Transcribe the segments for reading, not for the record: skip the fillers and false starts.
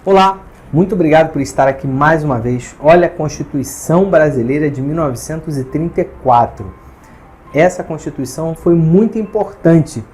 Olá, muito obrigado por estar aqui mais uma vez. Olha a Constituição Brasileira de 1934. Essa Constituição foi muito importante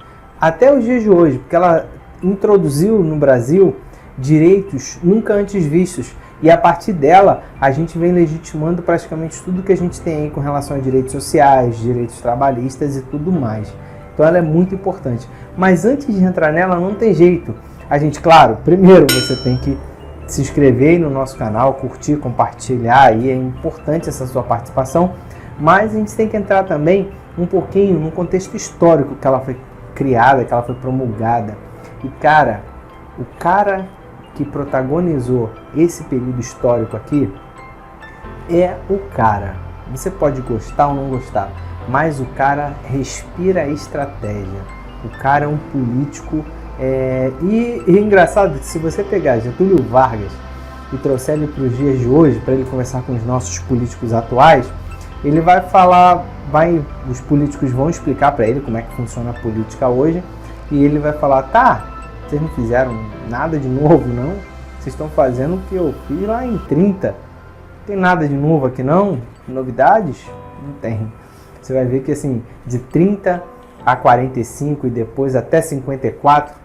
até os dias de hoje, porque ela introduziu no Brasil direitos nunca antes vistos. E a partir dela, a gente vem legitimando praticamente tudo que a gente tem aí com relação a direitos sociais, direitos trabalhistas e tudo mais. Então ela é muito importante. Mas antes de entrar nela, não tem jeito. A gente, claro, primeiro você tem que se inscrever aí no nosso canal, curtir, compartilhar, aí é importante essa sua participação. Mas a gente tem que entrar também um pouquinho no contexto histórico que ela foi criada, que ela foi promulgada. E cara, o cara que protagonizou esse período histórico aqui é o cara. Você pode gostar ou não gostar, mas o cara respira estratégia. O cara é um político e é engraçado que se você pegar Getúlio Vargas e trouxer ele para os dias de hoje, para ele conversar com os nossos políticos atuais, ele vai falar, os políticos vão explicar para ele como é que funciona a política hoje, e ele vai falar, tá, vocês não fizeram nada de novo não, vocês estão fazendo o que eu fiz lá em 30, não tem nada de novo aqui não, novidades? Não tem. Você vai ver que assim, de 30 a 45 e depois até 54,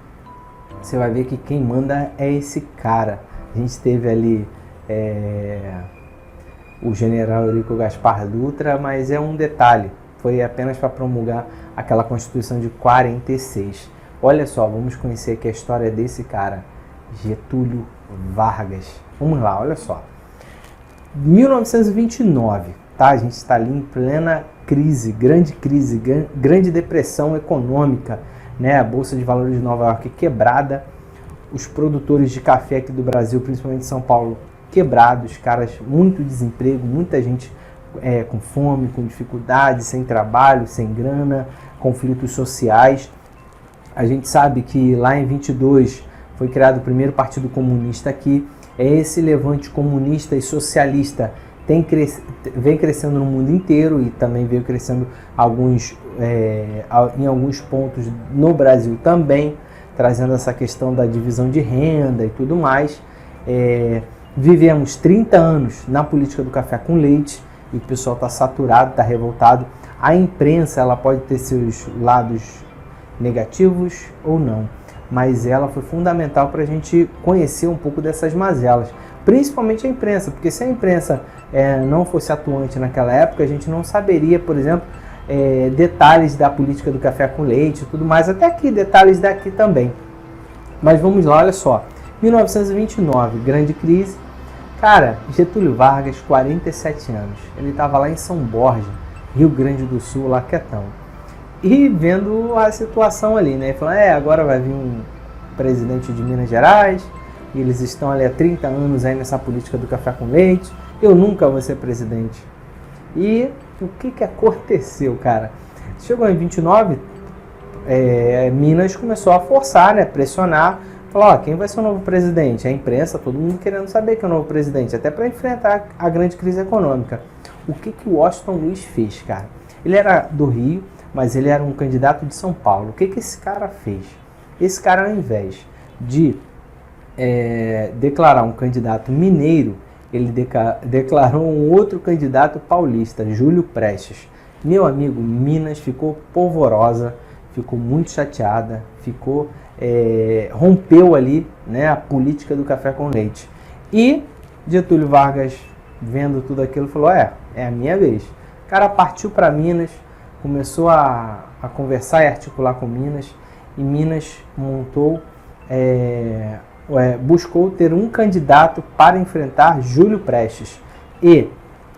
você vai ver que quem manda é esse cara. A gente teve ali o general Eurico Gaspar Dutra, mas é um detalhe, foi apenas para promulgar aquela Constituição de 46. Olha só, vamos conhecer aqui a história desse cara, Getúlio Vargas. Vamos lá, olha só. 1929, tá? A gente está ali em plena crise, grande depressão econômica, né? A Bolsa de Valores de Nova York quebrada, os produtores de café aqui do Brasil, principalmente de São Paulo, quebrados, caras, muito desemprego, muita gente com fome, com dificuldade, sem trabalho, sem grana, conflitos sociais. A gente sabe que lá em 22 foi criado o primeiro partido comunista aqui. Esse levante comunista e socialista vem crescendo no mundo inteiro e também veio crescendo em alguns pontos no Brasil também, trazendo essa questão da divisão de renda e tudo mais. Vivemos 30 anos na política do café com leite e o pessoal está saturado, está revoltado. A imprensa ela pode ter seus lados negativos ou não, mas ela foi fundamental para a gente conhecer um pouco dessas mazelas, principalmente a imprensa, porque se a imprensa não fosse atuante naquela época, a gente não saberia, por exemplo, detalhes da política do café com leite e tudo mais, até aqui, detalhes daqui também. Mas vamos lá, olha só, 1929, grande crise, cara, Getúlio Vargas, 47 anos, ele estava lá em São Borja, Rio Grande do Sul, lá quietão. E vendo a situação ali, né? Falando, agora vai vir um presidente de Minas Gerais, e eles estão ali há 30 anos aí nessa política do café com leite, eu nunca vou ser presidente. E o que aconteceu, cara? Chegou em 29, Minas começou a forçar, né? Pressionar, falou, quem vai ser o novo presidente? A imprensa, todo mundo querendo saber quem é o novo presidente, até para enfrentar a grande crise econômica. O que o Washington Luiz fez, cara? Ele era do Rio, mas ele era um candidato de São Paulo. O que esse cara fez? Esse cara, ao invés de declarar um candidato mineiro, ele declarou um outro candidato paulista, Júlio Prestes. Meu amigo, Minas ficou polvorosa, ficou muito chateada, rompeu ali, né, a política do café com leite. E Getúlio Vargas, vendo tudo aquilo, falou, é a minha vez. O cara partiu para Minas, começou a conversar e articular com Minas, e Minas buscou ter um candidato para enfrentar Júlio Prestes. E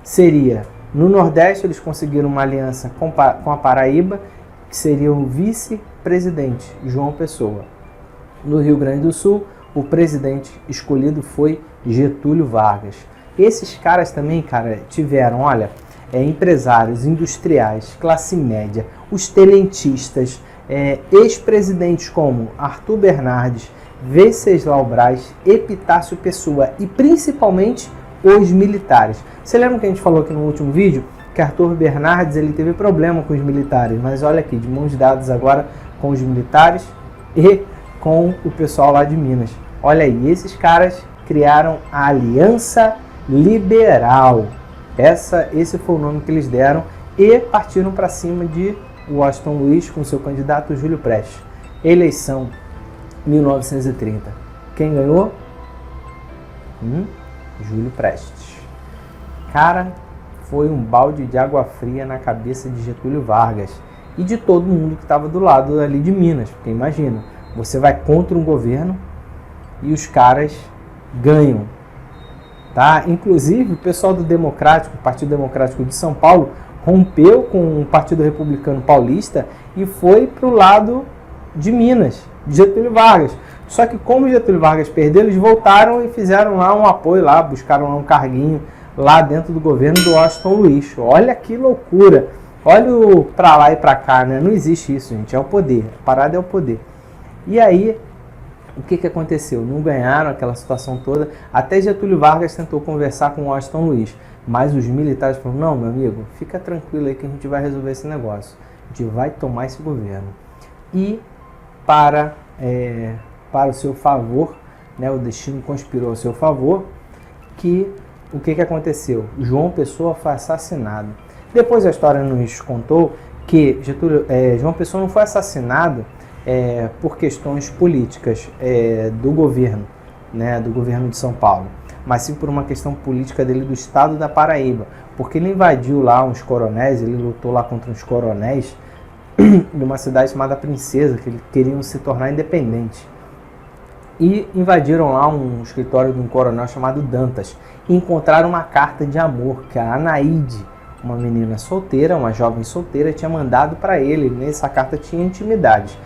seria, no Nordeste, eles conseguiram uma aliança com a Paraíba, que seria o vice-presidente, João Pessoa. No Rio Grande do Sul, o presidente escolhido foi Getúlio Vargas. Esses caras também, cara, tiveram, empresários, industriais, classe média, os tenentistas, ex-presidentes como Arthur Bernardes, Venceslau Braz, Epitácio Pessoa e principalmente os militares. Você lembra que a gente falou aqui no último vídeo que Arthur Bernardes ele teve problema com os militares, mas olha aqui, de mãos dadas agora com os militares e com o pessoal lá de Minas. Olha aí, esses caras criaram a Aliança Liberal. Esse foi o nome que eles deram e partiram para cima de Washington Luiz com seu candidato Júlio Prestes. Eleição 1930. Quem ganhou? Júlio Prestes. Cara, foi um balde de água fria na cabeça de Getúlio Vargas e de todo mundo que estava do lado ali de Minas, porque imagina, você vai contra um governo e os caras ganham, tá? Inclusive o pessoal do Democrático, Partido Democrático de São Paulo, rompeu com o Partido Republicano Paulista e foi para o lado de Minas, de Getúlio Vargas. Só que como Getúlio Vargas perdeu, eles voltaram e fizeram lá um apoio lá, buscaram lá um carguinho lá dentro do governo do Washington Luiz. Olha que loucura! Olha o pra lá e pra cá, né? Não existe isso, gente. É o poder. A parada é o poder. E aí, o que aconteceu? Não ganharam aquela situação toda. Até Getúlio Vargas tentou conversar com o Washington Luiz. Mas os militares falaram, não, meu amigo, fica tranquilo aí que a gente vai resolver esse negócio. A gente vai tomar esse governo. E para o seu favor, né, o destino conspirou a seu favor, que o que aconteceu? João Pessoa foi assassinado. Depois a história nos contou que João Pessoa não foi assassinado por questões políticas do governo, né, do governo de São Paulo, mas sim por uma questão política dele do estado da Paraíba, porque ele invadiu lá uns coronéis, ele lutou lá contra uns coronéis de uma cidade chamada Princesa, que eles queriam se tornar independentes. E invadiram lá um escritório de um coronel chamado Dantas e encontraram uma carta de amor que a Anaíde, uma menina solteira, uma jovem solteira, tinha mandado para ele. Nessa carta tinha intimidade.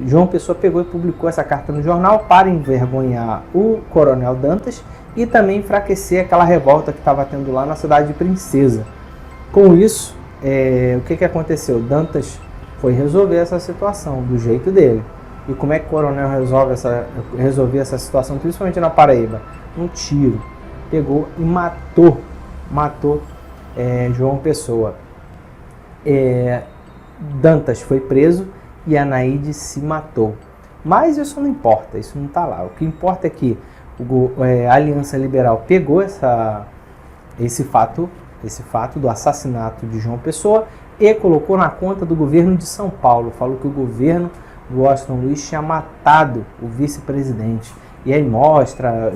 João Pessoa pegou e publicou essa carta no jornal para envergonhar o coronel Dantas e também enfraquecer aquela revolta que estava tendo lá na cidade de Princesa. Com isso, o que aconteceu? Foi resolver essa situação do jeito dele. E como é que o coronel resolveu essa situação, principalmente na Paraíba? Um tiro. Pegou e matou João Pessoa. Dantas foi preso e Anaíde se matou. Mas isso não importa, isso não está lá. O que importa é que a Aliança Liberal pegou esse fato do assassinato de João Pessoa e colocou na conta do governo de São Paulo. Falou que o governo do Washington Luiz tinha matado o vice-presidente. E aí mostra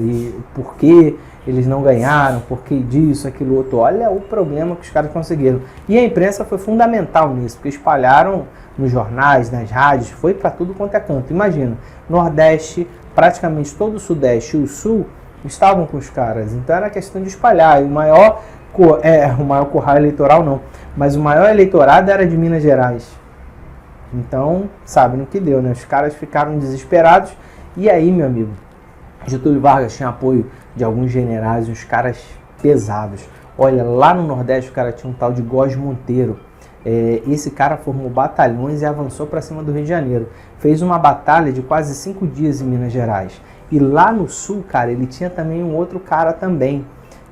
por que eles não ganharam, por que disso, aquilo, outro. Olha o problema que os caras conseguiram. E a imprensa foi fundamental nisso, porque espalharam nos jornais, nas rádios, foi para tudo quanto é canto. Imagina, Nordeste, praticamente todo o Sudeste e o Sul estavam com os caras. Então era questão de espalhar. E o maior curral eleitoral não, mas o maior eleitorado era de Minas Gerais. Então, sabe no que deu, né? Os caras ficaram desesperados. E aí, meu amigo, Getúlio Vargas tinha apoio de alguns generais, uns caras pesados. Olha, lá no Nordeste o cara tinha um tal de Góes Monteiro. Esse cara formou batalhões e avançou para cima do Rio de Janeiro. Fez uma batalha de quase 5 dias em Minas Gerais. E lá no Sul, cara, ele tinha também um outro cara também,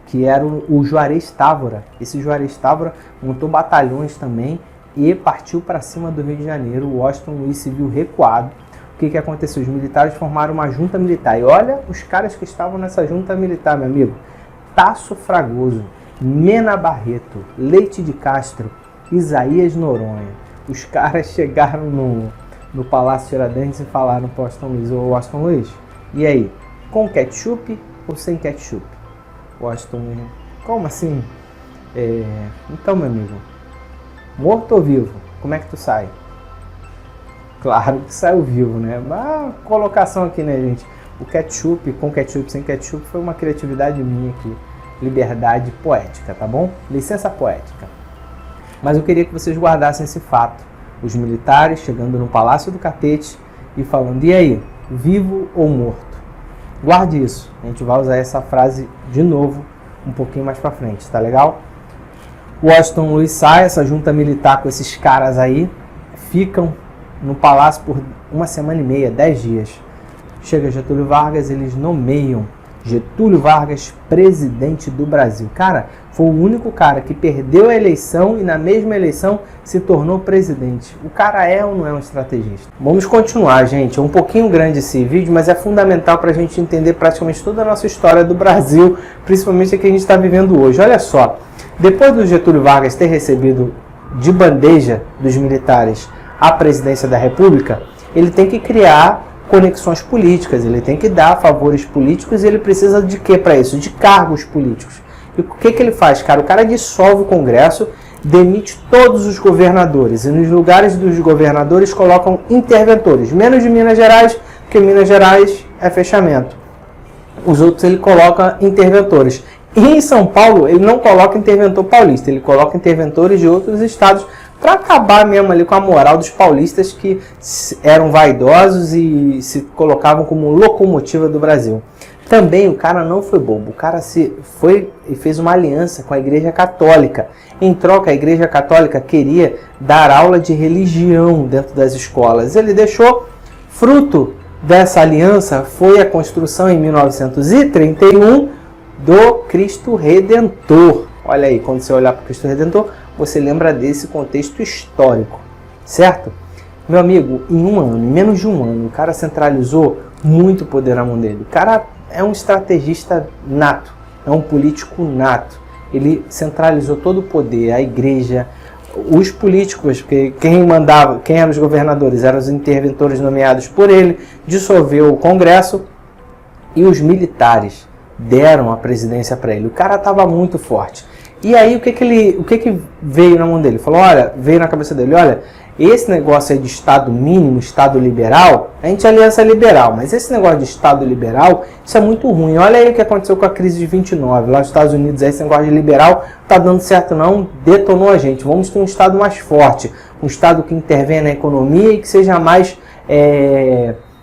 que era o Juarez Távora. Esse Juarez Távora montou batalhões também e partiu para cima do Rio de Janeiro. O Washington Luiz se viu recuado. O que aconteceu? Os militares formaram uma junta militar. E olha os caras que estavam nessa junta militar, meu amigo. Tasso Fragoso, Mena Barreto, Leite de Castro, Isaías Noronha. Os caras chegaram no Palácio Tiradentes e falaram para o Washington Luiz: ô Washington Luiz, e aí? Com ketchup ou sem ketchup? Washington Luiz: como assim? Então, meu amigo, morto ou vivo? Como é que tu sai? Claro que saiu vivo, né? Mas colocação aqui, né, gente? O ketchup, com ketchup, sem ketchup, foi uma criatividade minha aqui. Liberdade poética, tá bom? Licença poética. Mas eu queria que vocês guardassem esse fato. Os militares chegando no Palácio do Catete e falando: e aí, vivo ou morto? Guarde isso. A gente vai usar essa frase de novo um pouquinho mais pra frente, tá legal? O Washington Luiz sai, essa junta militar com esses caras aí, ficam no palácio por 1 semana e meia, 10 dias. Chega Getúlio Vargas, eles nomeiam Getúlio Vargas, presidente do Brasil. Cara, foi o único cara que perdeu a eleição e na mesma eleição se tornou presidente. O cara é ou não é um estrategista? Vamos continuar, gente. É um pouquinho grande esse vídeo, mas é fundamental para a gente entender praticamente toda a nossa história do Brasil, principalmente a que a gente está vivendo hoje. Olha só, depois do Getúlio Vargas ter recebido de bandeja dos militares a presidência da República, ele tem que criar conexões políticas, ele tem que dar favores políticos e ele precisa de quê para isso? De cargos políticos. E o que ele faz, cara? O cara dissolve o Congresso, demite todos os governadores e nos lugares dos governadores colocam interventores, menos de Minas Gerais, porque Minas Gerais é fechamento. Os outros ele coloca interventores. E em São Paulo ele não coloca interventor paulista, ele coloca interventores de outros estados para acabar mesmo ali com a moral dos paulistas que eram vaidosos e se colocavam como locomotiva do Brasil. Também o cara não foi bobo, o cara foi e fez uma aliança com a Igreja Católica. Em troca, a Igreja Católica queria dar aula de religião dentro das escolas. Ele deixou, fruto dessa aliança, foi a construção em 1931 do Cristo Redentor. Olha aí, quando você olhar para o Cristo Redentor, você lembra desse contexto histórico, certo? Meu amigo, em um ano, em menos de um ano, o cara centralizou muito poder na mão dele. O cara é um estrategista nato, é um político nato. Ele centralizou todo o poder, a igreja, os políticos, porque quem eram os governadores, eram os interventores nomeados por ele, dissolveu o Congresso e os militares deram a presidência para ele. O cara estava muito forte. E aí o que veio na mão dele? Falou, olha, veio na cabeça dele, olha, esse negócio aí de Estado mínimo, Estado liberal, a gente é aliança liberal, mas esse negócio de Estado liberal, isso é muito ruim. Olha aí o que aconteceu com a crise de 29, lá nos Estados Unidos, aí esse negócio de liberal tá dando certo não, detonou a gente. Vamos ter um Estado mais forte, um Estado que intervenha na economia e que seja mais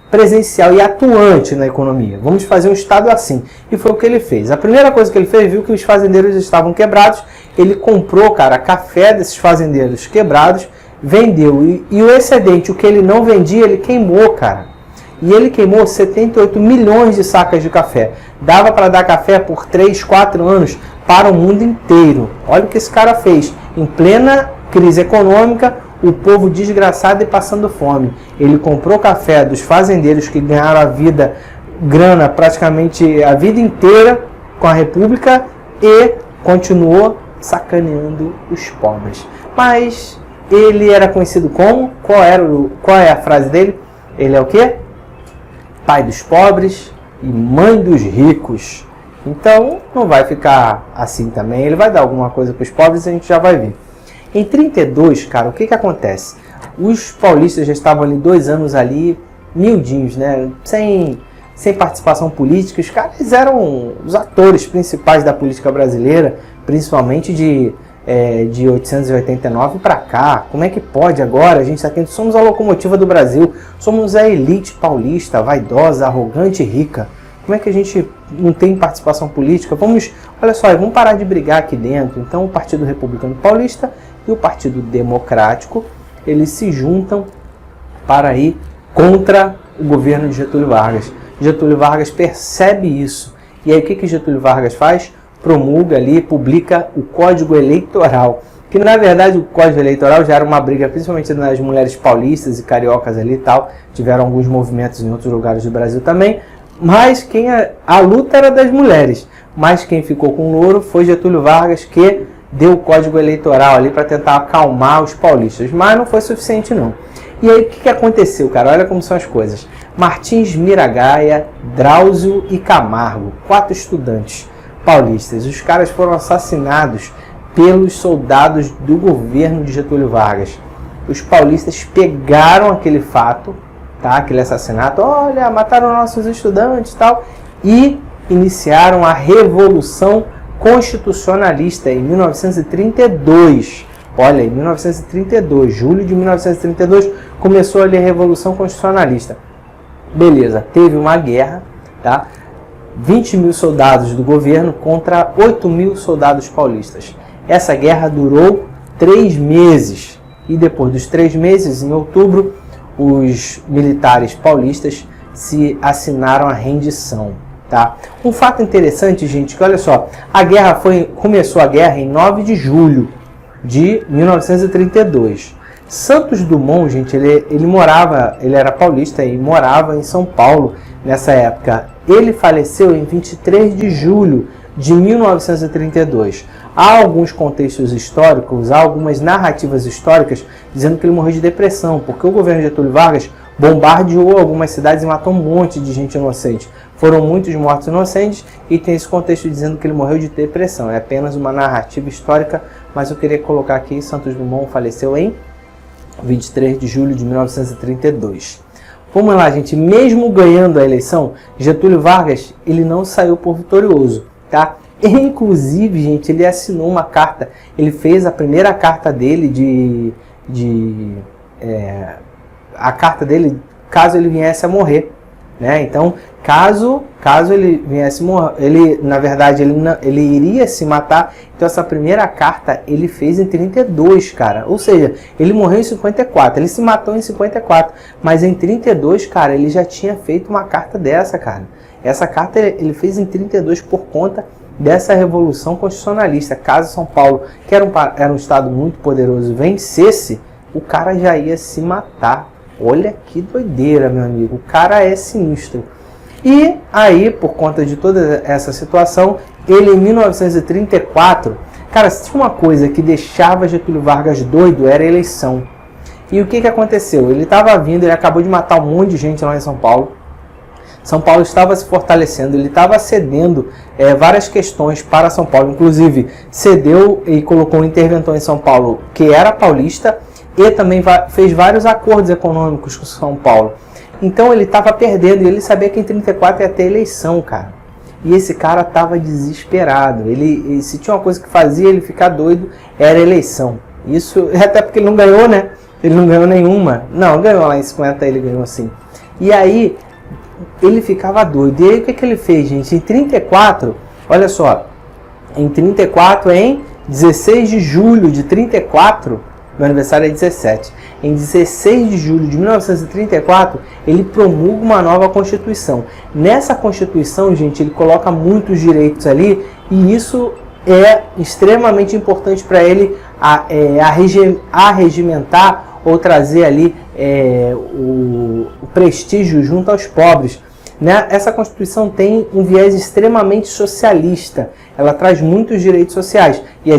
presencial e atuante na economia. Vamos fazer um Estado assim. E foi o que ele fez. A primeira coisa que ele fez, viu que os fazendeiros estavam quebrados, ele comprou, cara, café desses fazendeiros quebrados, vendeu. E o excedente, o que ele não vendia, ele queimou, cara. E ele queimou 78 milhões de sacas de café. Dava para dar café por 3, 4 anos para o mundo inteiro. Olha o que esse cara fez. Em plena crise econômica, o povo desgraçado e passando fome. Ele comprou café dos fazendeiros que ganharam grana praticamente a vida inteira com a República e continuou sacaneando os pobres. Mas ele era conhecido como? Qual é a frase dele? Ele é o quê? Pai dos pobres e mãe dos ricos. Então não vai ficar assim também. Ele vai dar alguma coisa para os pobres e a gente já vai ver. Em 32, cara, o que acontece? Os paulistas já estavam ali 2 anos ali, miudinhos, né? Sem participação política. Os caras eram os atores principais da política brasileira, principalmente de 1889 para cá. Como é que pode agora? A gente está aqui, somos a locomotiva do Brasil, somos a elite paulista, vaidosa, arrogante e rica. Como é que a gente não tem participação política? Olha só, vamos parar de brigar aqui dentro. Então o Partido Republicano Paulista e o Partido Democrático, eles se juntam para ir contra o governo de Getúlio Vargas. Getúlio Vargas percebe isso. E aí o que Getúlio Vargas faz? Promulga ali, publica o Código Eleitoral. Que na verdade o Código Eleitoral já era uma briga, principalmente nas mulheres paulistas e cariocas ali e tal. Tiveram alguns movimentos em outros lugares do Brasil também. Mas a luta era das mulheres. Mas quem ficou com o louro foi Getúlio Vargas, que deu o Código Eleitoral ali para tentar acalmar os paulistas. Mas não foi suficiente não. E aí o que aconteceu, cara? Olha como são as coisas. Martins Miragaia, Drauzio e Camargo, 4 estudantes paulistas. Os caras foram assassinados pelos soldados do governo de Getúlio Vargas. Os paulistas pegaram aquele fato, tá? Aquele assassinato, olha, mataram nossos estudantes e tal, e iniciaram a Revolução Constitucionalista em 1932. Olha, em 1932, julho de 1932, começou ali a Revolução Constitucionalista. Beleza, teve uma guerra, tá? 20 mil soldados do governo contra 8 mil soldados paulistas. Essa guerra durou 3 meses. E depois dos 3 meses, em outubro, os militares paulistas se assinaram a rendição. Tá? Um fato interessante, gente, que olha só, começou a guerra em 9 de julho de 1932. Santos Dumont, gente, ele era paulista e morava em São Paulo nessa época. Ele faleceu em 23 de julho de 1932. Há alguns contextos históricos, há algumas narrativas históricas dizendo que ele morreu de depressão, porque o governo Getúlio Vargas bombardeou algumas cidades e matou um monte de gente inocente. Foram muitos mortos inocentes e tem esse contexto dizendo que ele morreu de depressão. É apenas uma narrativa histórica, mas eu queria colocar aqui, Santos Dumont faleceu em 23 de julho de 1932. Vamos lá, gente. Mesmo ganhando a eleição, Getúlio Vargas ele não saiu por vitorioso, tá? Inclusive, gente, ele assinou uma carta. Ele fez a primeira carta dele a carta dele caso ele viesse a morrer, né? Então, caso ele viesse a morrer, ele iria se matar. Então, essa primeira carta ele fez em 32, cara. Ou seja, ele morreu em 54. Ele se matou em 54, mas em 32, cara, ele já tinha feito uma carta dessa, cara. Essa carta ele fez em 32 por conta dessa revolução constitucionalista. Caso São Paulo, que era um estado muito poderoso, vencesse, o cara já ia se matar. Olha que doideira, meu amigo. O cara é sinistro. E aí, por conta de toda essa situação, ele em 1934... Cara, se tinha uma coisa que deixava Getúlio Vargas doido, era a eleição. E o que aconteceu? Ele estava vindo, ele acabou de matar um monte de gente lá em São Paulo. São Paulo estava se fortalecendo, ele estava cedendo várias questões para São Paulo. Inclusive, cedeu e colocou um interventor em São Paulo que era paulista e também fez vários acordos econômicos com São Paulo. Então ele estava perdendo e ele sabia que em 34 ia ter eleição, cara. E esse cara estava desesperado. Ele, se tinha uma coisa que fazia ele ficar doido, era eleição. Isso até porque ele não ganhou, né? Ele não ganhou nenhuma. Não, ganhou lá em 50, ele ganhou sim. E aí ele ficava doido. E aí o que ele fez, gente? Em 34, olha só, em 34, em 16 de julho de 34, meu aniversário é 17. Em 16 de julho de 1934, ele promulga uma nova Constituição. Nessa Constituição, gente, ele coloca muitos direitos ali e isso é extremamente importante para ele arregimentar ou trazer ali o prestígio junto aos pobres. Né? Essa Constituição tem um viés extremamente socialista. Ela traz muitos direitos sociais e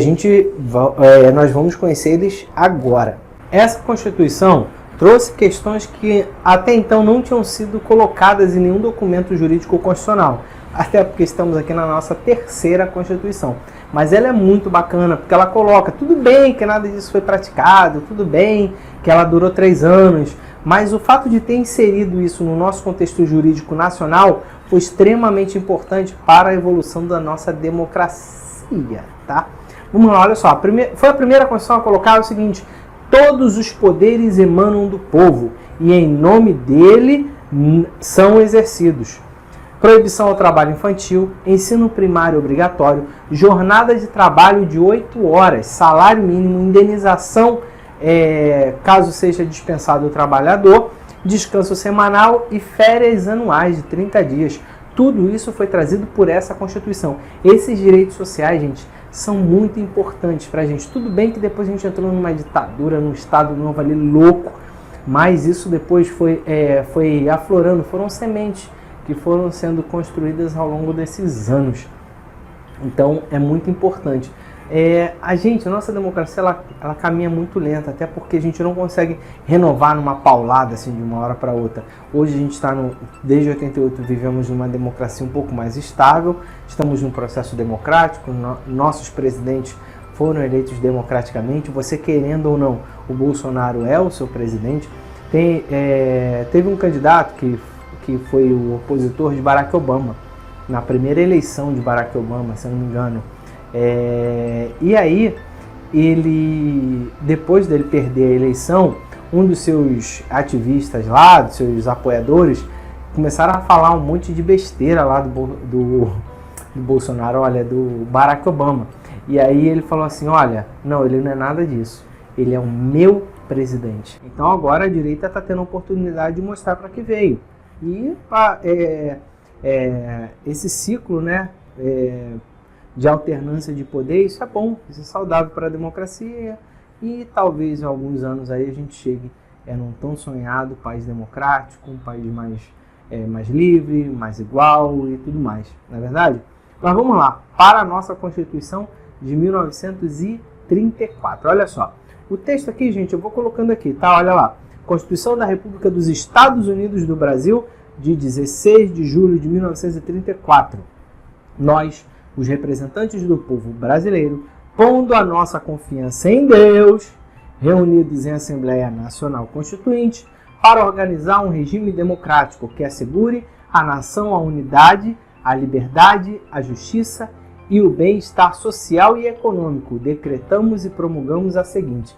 nós vamos conhecer eles agora. Essa Constituição trouxe questões que até então não tinham sido colocadas em nenhum documento jurídico constitucional. Até porque estamos aqui na nossa terceira Constituição. Mas ela é muito bacana, porque ela coloca, tudo bem que nada disso foi praticado, tudo bem que ela durou 3 anos, mas o fato de ter inserido isso no nosso contexto jurídico nacional foi extremamente importante para a evolução da nossa democracia, tá? Vamos lá, olha só, foi a primeira Constituição a colocar o seguinte: todos os poderes emanam do povo e em nome dele são exercidos. Proibição ao trabalho infantil, ensino primário obrigatório, jornada de trabalho de 8 horas, salário mínimo, indenização caso seja dispensado o trabalhador, descanso semanal e férias anuais de 30 dias. Tudo isso foi trazido por essa Constituição. Esses direitos sociais, gente, são muito importantes para a gente. Tudo bem que depois a gente entrou numa ditadura, num Estado novo ali louco, mas isso depois foi aflorando, foram sementes que foram sendo construídas ao longo desses anos. Então é muito importante. A nossa democracia ela caminha muito lenta, até porque a gente não consegue renovar numa paulada assim de uma hora para outra. Hoje a gente está desde 88 vivemos numa democracia um pouco mais estável, estamos num processo democrático, nossos presidentes foram eleitos democraticamente, você querendo ou não, o Bolsonaro é o seu presidente. Teve um candidato que foi o opositor de Barack Obama, na primeira eleição de Barack Obama, se eu não me engano. E aí, depois dele perder a eleição, um dos seus ativistas lá, dos seus apoiadores, começaram a falar um monte de besteira lá do Bolsonaro, olha, do Barack Obama. E aí ele falou assim, olha, não, ele não é nada disso, ele é o meu presidente. Então agora a direita está tendo a oportunidade de mostrar para que veio. E esse ciclo, né, de alternância de poder. Isso é bom, isso é saudável para a democracia, e talvez em alguns anos aí a gente chegue num tão sonhado país democrático, um país mais livre, mais igual e tudo mais, não é verdade? Mas vamos lá, para a nossa Constituição de 1934. Olha só, o texto aqui, gente, eu vou colocando aqui, tá? Olha lá. Constituição da República dos Estados Unidos do Brasil, de 16 de julho de 1934. Nós, os representantes do povo brasileiro, pondo a nossa confiança em Deus, reunidos em Assembleia Nacional Constituinte, para organizar um regime democrático que assegure à nação a unidade, a liberdade, a justiça e o bem-estar social e econômico, decretamos e promulgamos a seguinte.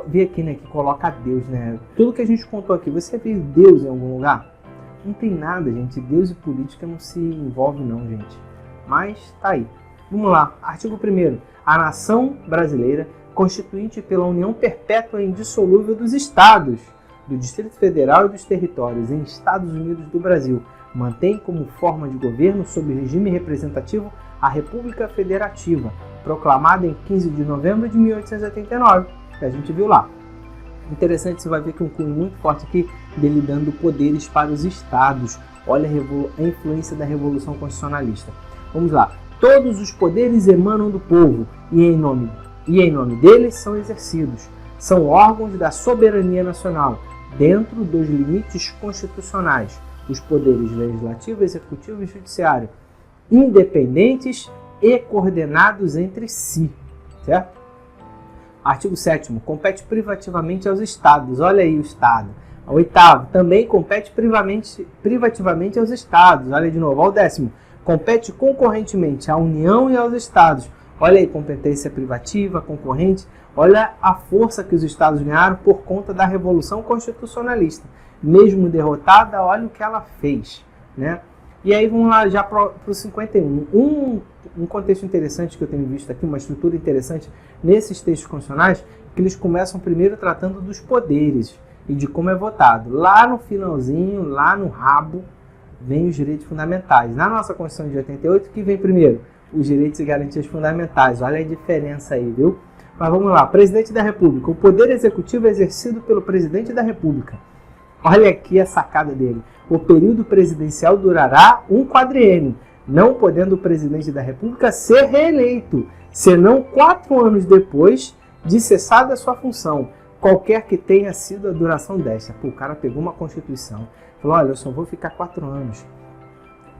Vê aqui, né, que coloca Deus, né? Tudo que a gente contou aqui, você viu Deus em algum lugar? Não tem nada, gente. Deus e política não se envolvem não, gente. Mas tá aí. Vamos lá. Artigo 1º. A nação brasileira, constituinte pela união perpétua e indissolúvel dos estados, do Distrito Federal e dos territórios em Estados Unidos do Brasil, mantém como forma de governo sob regime representativo a República Federativa, proclamada em 15 de novembro de 1889, que a gente viu lá. Interessante, você vai ver que um cunho muito forte aqui dele dando poderes para os estados. Olha a influência da Revolução Constitucionalista. Vamos lá. Todos os poderes emanam do povo e em nome deles são exercidos. São órgãos da soberania nacional, dentro dos limites constitucionais. Os poderes legislativo, executivo e judiciário, independentes e coordenados entre si, certo? Artigo 7º. Compete privativamente aos estados. Olha aí o estado. O 8º. Também compete privativamente aos estados. Olha de novo. Ao 10º. Compete concorrentemente à União e aos estados. Olha aí, competência privativa, concorrente. Olha a força que os estados ganharam por conta da Revolução Constitucionalista. Mesmo derrotada, olha o que ela fez, né? E aí vamos lá já para o 51. Um contexto interessante que eu tenho visto aqui, uma estrutura interessante nesses textos constitucionais, que eles começam primeiro tratando dos poderes e de como é votado. Lá no finalzinho, lá no rabo, vem os direitos fundamentais. Na nossa Constituição de 88, que vem primeiro? Os direitos e garantias fundamentais. Olha a diferença aí, viu? Mas vamos lá. Presidente da República. O poder executivo é exercido pelo Presidente da República. Olha aqui a sacada dele. O período presidencial durará um quadriênio, não podendo o presidente da República ser reeleito, senão 4 anos depois de cessada a sua função, qualquer que tenha sido a duração desta. Pô, o cara pegou uma Constituição, falou, olha, eu só vou ficar 4 anos.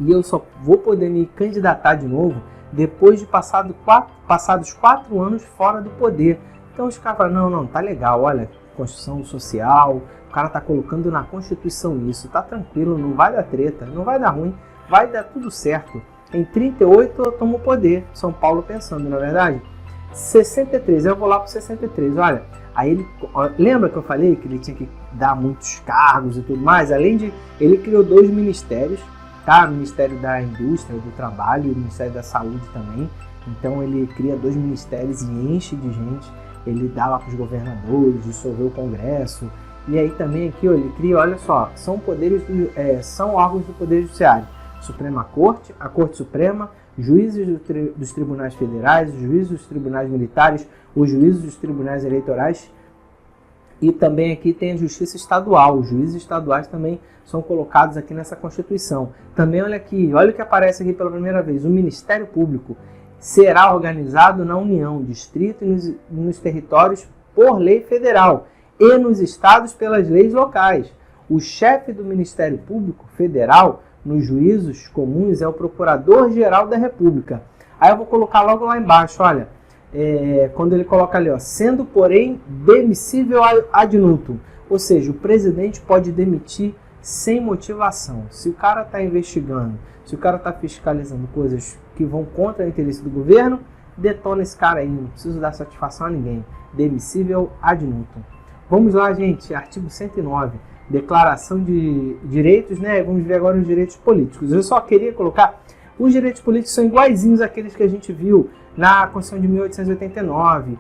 E eu só vou poder me candidatar de novo depois de passados 4 anos fora do poder. Então os caras falam, não, tá legal, olha, Constituição social, o cara tá colocando na Constituição isso, tá tranquilo, não vai dar treta, não vai dar ruim, vai dar tudo certo. Em 38 eu tomo o poder, São Paulo pensando, não é verdade? 63, eu vou lá pro 63, olha, aí ele, lembra que eu falei que ele tinha que dar muitos cargos e tudo mais? Além de, ele criou 2 ministérios, tá? O Ministério da Indústria, do Trabalho e o Ministério da Saúde também. Então ele cria 2 ministérios e enche de gente. Ele dá lá para os governadores, dissolveu o Congresso. E aí também aqui, ó, ele cria, olha só, são órgãos do Poder Judiciário. Suprema Corte, a Corte Suprema, juízes dos tribunais federais, os juízes dos tribunais militares, os juízes dos tribunais eleitorais. E também aqui tem a Justiça Estadual. Os juízes estaduais também são colocados aqui nessa Constituição. Também olha aqui, olha o que aparece aqui pela primeira vez. O Ministério Público será organizado na União, Distrito e nos territórios por lei federal e nos estados pelas leis locais. O chefe do Ministério Público Federal nos juízos comuns é o Procurador-Geral da República. Aí eu vou colocar logo lá embaixo, olha, quando ele coloca ali, ó, sendo porém demissível ad nutum, ou seja, o presidente pode demitir sem motivação. Se o cara está investigando, se o cara está fiscalizando coisas que vão contra o interesse do governo, detona esse cara aí, não preciso dar satisfação a ninguém. Demissível ad nutum. Vamos lá, gente, artigo 109, declaração de direitos, né? Vamos ver agora os direitos políticos. Eu só queria colocar, os direitos políticos são iguaizinhos àqueles que a gente viu na Constituição de 1889,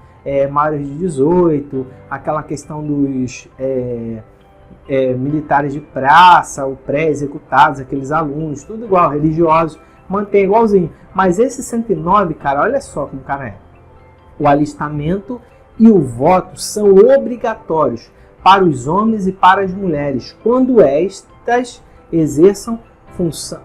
maiores de 18, aquela questão militares de praça, ou pré-executados, aqueles alunos, tudo igual, religiosos, mantém igualzinho. Mas esse 109, cara, olha só como o cara é. O alistamento e o voto são obrigatórios para os homens e para as mulheres, quando estas exerçam função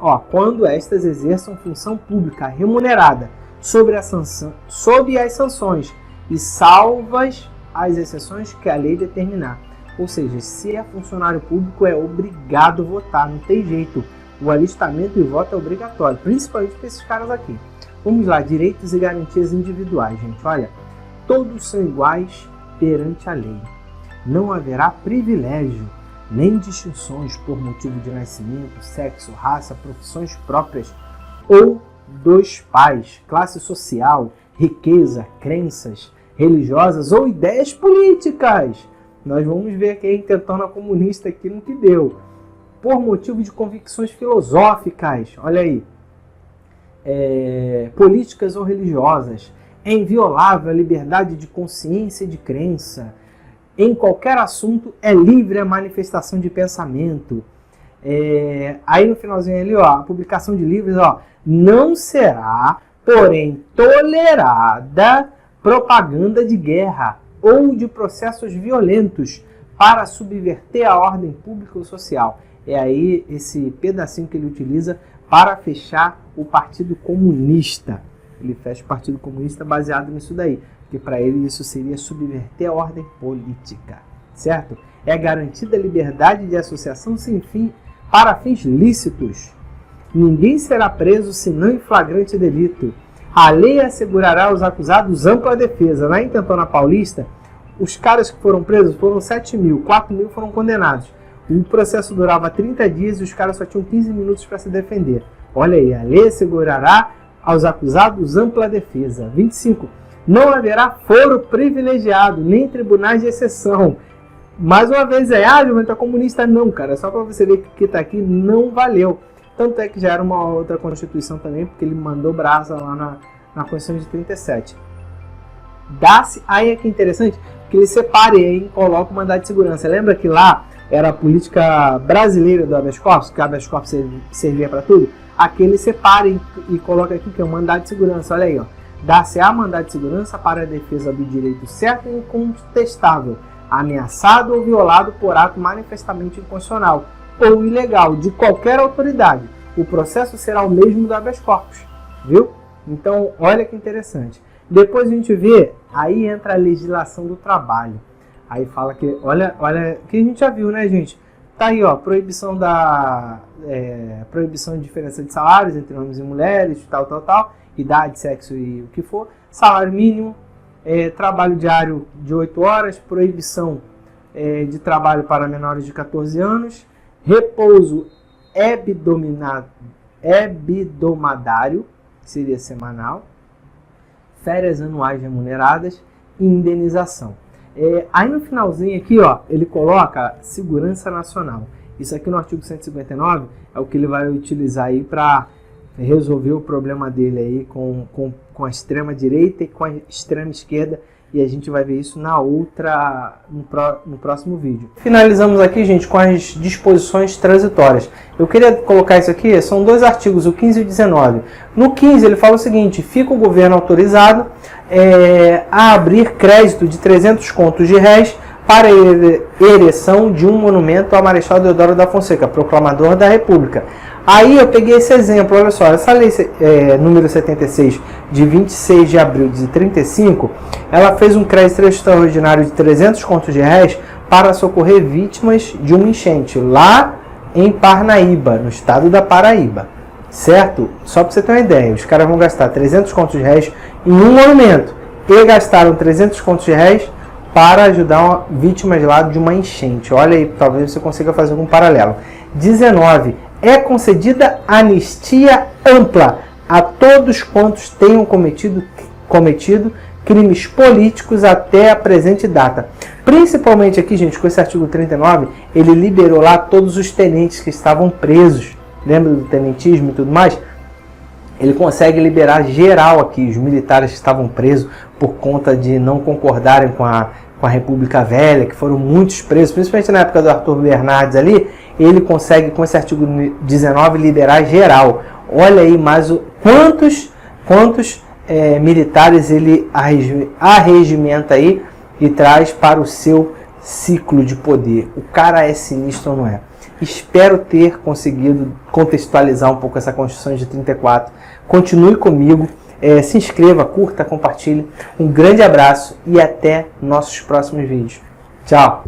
pública remunerada, sob as sanções e salvas as exceções que a lei determinar. Ou seja, se é funcionário público, é obrigado a votar, não tem jeito. O alistamento e o voto é obrigatório, principalmente para esses caras aqui. Vamos lá, direitos e garantias individuais, gente. Olha, todos são iguais perante a lei. Não haverá privilégio, nem distinções por motivo de nascimento, sexo, raça, profissões próprias ou dos pais, classe social, riqueza, crenças religiosas ou ideias políticas. Nós vamos ver aqui a intentona comunista aqui no que deu. Por motivo de convicções filosóficas, olha aí, políticas ou religiosas. É inviolável a liberdade de consciência e de crença. Em qualquer assunto é livre a manifestação de pensamento. Aí no finalzinho ali, ó, a publicação de livros, ó, não será, porém, tolerada propaganda de guerra ou de processos violentos para subverter a ordem pública ou social. É aí esse pedacinho que ele utiliza para fechar o Partido Comunista. Ele fecha o Partido Comunista baseado nisso daí, porque para ele isso seria subverter a ordem política, certo? É garantida a liberdade de associação sem fim para fins lícitos. Ninguém será preso senão em flagrante delito. A lei assegurará aos acusados ampla defesa. Na intentona paulista, os caras que foram presos foram 7 mil, 4 mil foram condenados. O processo durava 30 dias e os caras só tinham 15 minutos para se defender. Olha aí, a lei assegurará aos acusados ampla defesa. 25. Não haverá foro privilegiado, nem tribunais de exceção. Mais uma vez, argumento comunista? Não, cara. Só para você ver que o que está aqui não valeu. Tanto é que já era uma outra Constituição também, porque ele mandou brasa lá na Constituição de 37. Dá-se, aí é que é interessante, que ele separe aí e coloca o mandado de segurança. Lembra que lá era a política brasileira do habeas corpus, que o habeas corpus servia para tudo? Aqui ele separa e coloca aqui que é o mandado de segurança. Olha aí, ó. Dá-se-á mandado de segurança para a defesa do direito certo e incontestável, ameaçado ou violado por ato manifestamente inconstitucional ou ilegal de qualquer autoridade. O processo será o mesmo do habeas corpus, viu? Então, olha que interessante. Depois a gente vê, aí entra a legislação do trabalho. Aí fala que, olha, que a gente já viu, né, gente? Tá aí, ó, proibição de diferença de salários entre homens e mulheres, tal, idade, sexo e o que for. Salário mínimo, trabalho diário de 8 horas, proibição de trabalho para menores de 14 anos, repouso hebdomadário, que seria semanal, férias anuais remuneradas e indenização. Aí no finalzinho aqui, ó, ele coloca segurança nacional. Isso aqui no artigo 159 é o que ele vai utilizar aí para resolver o problema dele aí com a extrema direita e com a extrema esquerda. E a gente vai ver isso no próximo vídeo. Finalizamos aqui, gente, com as disposições transitórias. Eu queria colocar isso aqui, são 2 artigos, o 15 e o 19. No 15 ele fala o seguinte: fica o governo autorizado a abrir crédito de 300 contos de réis para a ereção de um monumento ao Marechal Deodoro da Fonseca, proclamador da República. Aí eu peguei esse exemplo, olha só, essa lei número 76, de 26 de abril de 35, ela fez um crédito extraordinário de 300 contos de réis para socorrer vítimas de uma enchente, lá em Parnaíba, no estado da Paraíba, certo? Só para você ter uma ideia, os caras vão gastar 300 contos de réis em um monumento, e gastaram 300 contos de réis para ajudar vítimas lá de uma enchente. Olha aí, talvez você consiga fazer algum paralelo. 19. É concedida anistia ampla a todos quantos tenham cometido crimes políticos até a presente data. Principalmente aqui, gente, com esse artigo 39, ele liberou lá todos os tenentes que estavam presos. Lembra do tenentismo e tudo mais? Ele consegue liberar geral aqui, os militares que estavam presos por conta de não concordarem com a com a República Velha, que foram muitos presos, principalmente na época do Arthur Bernardes ali, ele consegue, com esse artigo 19, liberar geral. Olha aí mais quantos militares ele arregimenta aí e traz para o seu ciclo de poder. O cara é sinistro, não é? Espero ter conseguido contextualizar um pouco essa Constituição de 34. Continue comigo, se inscreva, curta, compartilhe. Um grande abraço e até nossos próximos vídeos. Tchau!